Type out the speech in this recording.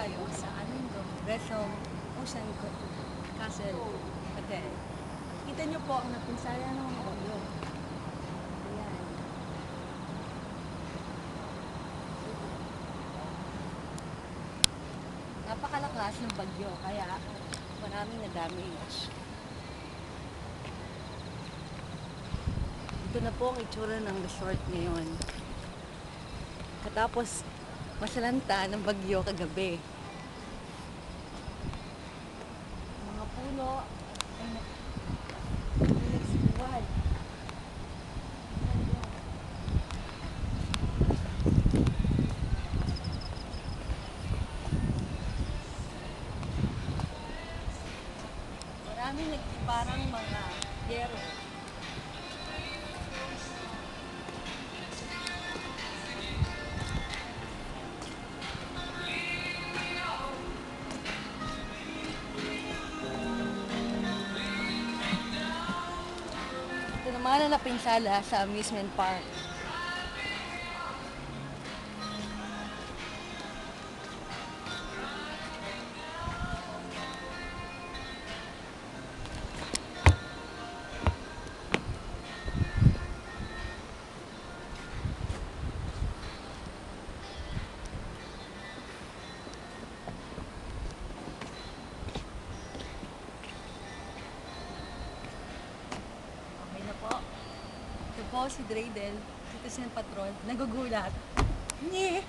tayo sa Gresham Ocean Castle Hotel. Kita niyo po ang napinsala ng mga bagyo. Ayan. Napakalakas ng bagyo, kaya maraming na-damage. Ito na po ang itsura ng resort ngayon. Katapos masalanta ng bagyo kagabi. Mga puno ay nagsibuwan. Maraming nagtiparang mga yero. Ito naman ang napinsala sa amusement park. Okay na po. Ito po si Dreidel, citizen patrol, nagugulat. Nye!